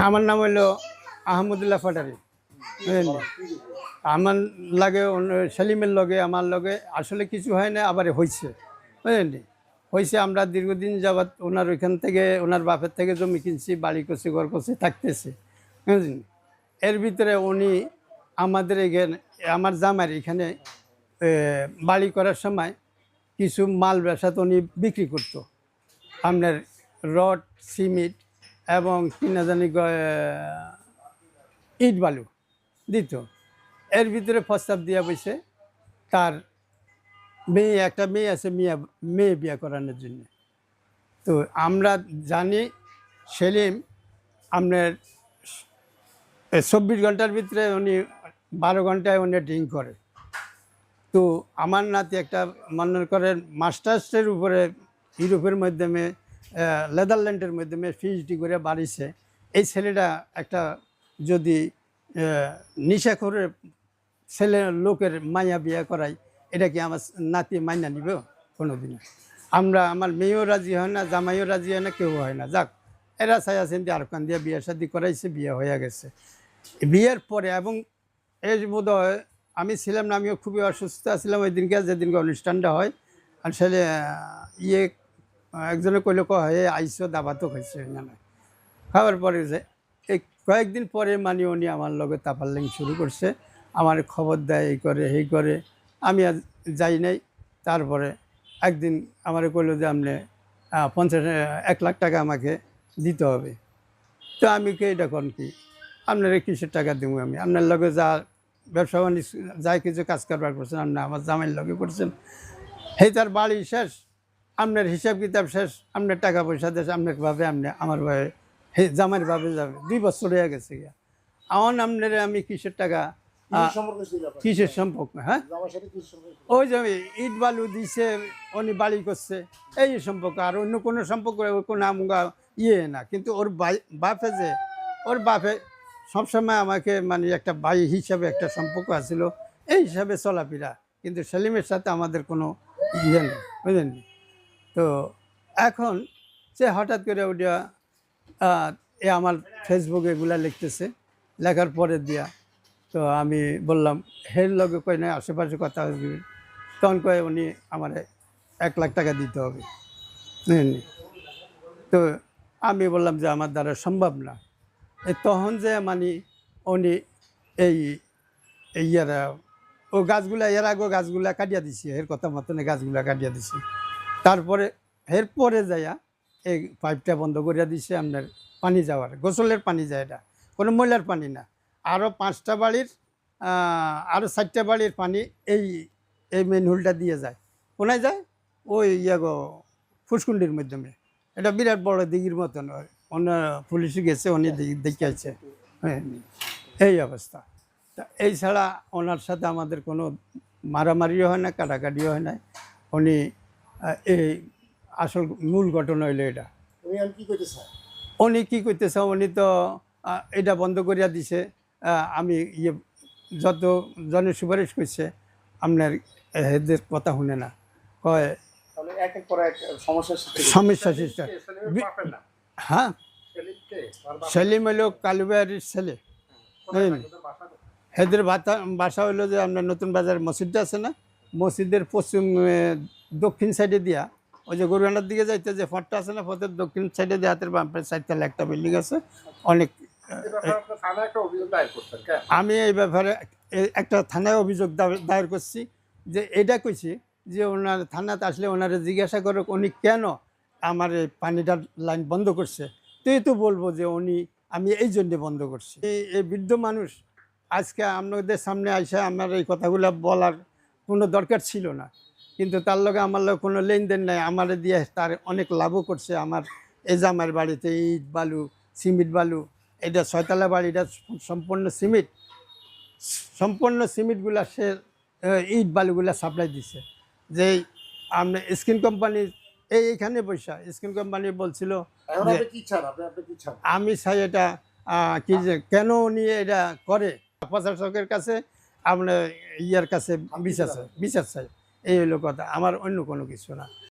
আমার নাম হলো আহমদুল্লাহ পাটারি। বুঝলেন? আমার লাগে সেলিমের লগে আমার লগে আসলে কিছু হয় না, আবার হয়েছে। বুঝলেন? হয়েছে, আমরা দীর্ঘদিন যাবৎ ওনার ওইখান থেকে ওনার বাপের থেকে জমি কিনছি, বাড়ি করছি, ঘর করছি, থাকতেছি। বুঝলেন? এর ভিতরে উনি আমাদের এখানে আমার জামাই এখানে বাড়ি করার সময় কিছু মাল ব্যবসা উনি বিক্রি করতো। আপনার রড, সিমেন্ট এবং কিনা জানি ইট বালু দিত। এর ভিতরে প্রস্তাব দিয়া বসে তার একটা মেয়ে আছে, মেয়ে বিয়ে করানোর জন্য। তো আমরা জানি সেলিম আপনার 24 ঘন্টার ভিতরে উনি 12 ঘন্টায় উনি ড্রিঙ্ক করে। তো আমার নাতি একটা মনে করেন মাস্টার্সের উপরে ইউরোপের মাধ্যমে নেদারল্যান্ডের মাধ্যমে পিএইচডি করে বাড়িছে। এই ছেলেটা একটা যদি নেশাখোরের ছেলে লোকের মাইয়া বিয়া করাই, এটা কি আমার নাতি মাইনা নিব? কোনোদিন আমার মেয়েও রাজি হয় না, জামাইও রাজি হয় না, কেউ হয় না। যাক, এরা চাই আছেন যে আরকান দিয়ে বিয়ে শাদি করাইছে, বিয়ে হয়ে গেছে। বিয়ের পরে এবং এই বোধ হয় আমি ছিলাম না, আমিও খুবই অসুস্থ ছিলাম ওই দিনকে, যেদিনকে অনুষ্ঠানটা হয়। আসলে ইয়ে একজনে কইলে হে আইসো, দাবাতো খাইছে না। খাওয়ার পরে যে এই কয়েকদিন পরে মানে উনি আমার লগে তাপাল্লিং শুরু করছে, আমার খবর দেয়, এই করে এই করে। আমি আর যাই নাই। তারপরে একদিন আমার কইলো যে আপনি 1 লাখ টাকা আমাকে দিতে হবে। তো আমি কে এটা কোন কি, আপনার কিসের টাকা দেবো? আমি আপনার লগে যা ব্যবসা বাণিজ্য যাই কিছু কাজ কারবার করছেন, আপনি আমার জামাইয়ের লগে করছেন, সেই তার বাড়ি শেষ, আপনার হিসাব কিতাব শেষ, আপনার টাকা পয়সা দেশ, আপনার ভাবে আপনি আমার ভাবে জামাইয়ের ভাবে যাবে। 2 বছর হয়ে গেছে গিয়া। আমার আপনার আমি কিসের টাকা, কিসের সম্পর্ক? হ্যাঁ, ওই যে ইট বালু দিছে, উনি বাড়ি করছে, এই সম্পর্ক। আর অন্য কোনো সম্পর্ক কোনো আমগা না। কিন্তু ওর বাপে যে ওর বাপে সবসময় আমাকে মানে একটা ভাই হিসাবে একটা সম্পর্ক আছিল, এই হিসাবে চলাফেরা। কিন্তু সেলিমের সাথে আমাদের কোনো নেই, বুঝলেন? তো এখন সে হঠাৎ করে ওটা এ আমার ফেসবুকে এগুলা লিখতেছে, লেখার পরে দিয়া তো আমি বললাম হের লগে কই না, আশেপাশে কথা হবে। তখন কয়ে উনি আমার 1 লাখ টাকা দিতে হবে, বুঝলেন? তো আমি বললাম যে আমার দ্বারা সম্ভব না। তখন যে মানে উনি এই ইয়ারা ও গাছগুলা, এর আগে গাছগুলা কাটিয়া দিছি, এর কথা মতনে গাছগুলা কাটিয়া দিছি। তারপরে এরপরে যাইয়া এই পাইপটা বন্ধ করিয়া দিছে, আপনার পানি যাওয়ার, গোসলের পানি যায়, এটা কোনো ময়লার পানি না। আরও 5টা বাড়ির আরও 4টা বাড়ির পানি এই এই মেন হোলটা দিয়ে যায়। কোনায় যায়? ওই গো ফুসকুন্ডির মাধ্যমে। এটা বিরাট বড় দিঘির মতন। অন্য পুলিশে গেছে, উনি দেখে আছে। হ্যাঁ, এই অবস্থা। তা এই ছাড়া ওনার সাথে আমাদের কোনো মারামারিও হয় না, কাটাকাটিও হয় না। উনি এই আসল মূল ঘটনা হইলো এটা। উনি কি করতেছে, উনি তো এটা বন্ধ করিয়া দিছে। আমি যত জনের সুপারিশ করছে, আপনার এদের কথা শুনে না, কয় সমস্যা সৃষ্টি। হ্যাঁ, সেলিম হইল কালুবাড়ির ছেলে। এদের বাসা হইলো যে আপনার নতুন বাজার মসজিদটা আছে না, মসজিদের পশ্চিম দক্ষিণ সাইডে দিয়া ওই যে গরুয়ানার দিকে যাইতে যে ফটটা আছে না, ফটের দক্ষিণ সাইডে দিয়ে হাতের বামের সাইডতলা একটা বিল্ডিং আছে। অনেক আমি এই ব্যাপারে একটা থানায় অভিযোগ দায়ের করছি, যে এটা কইছি যে ওনার থানাতে আসলে ওনারে জিজ্ঞাসা করো উনি কেন আমার এই পানিটার লাইন বন্ধ করছে। তুই তো বলবো যে উনি আমি এই জন্যে বন্ধ করছি। এই বৃদ্ধ মানুষ আজকে আপনাদের সামনে আইসা আমার এই কথাগুলো বলার কোনো দরকার ছিল না, কিন্তু তার লগে আমার লগে কোনো লেনদেন নাই। আমার দিয়ে তার অনেক লাভও করছে। আমার এই জামার বাড়িতে ইট বালু, সিমেন্ট বালু, এটা 6তলা বাড়ি, এটা সম্পূর্ণ সিমেন্টগুলা সে ইট বালুগুলা সাপ্লাই দিছে। যে আপনার স্কিন কোম্পানি এইখানে পয়সা স্কিন কোম্পানি বলছিল আমি চাই এটা কি যে কেন নিয়ে এটা করে, প্রশাসকের কাছে আপনার ইয়ার কাছে বিচার চাই, এই হইলো কথা। আমার অন্য কোনো কিছু না।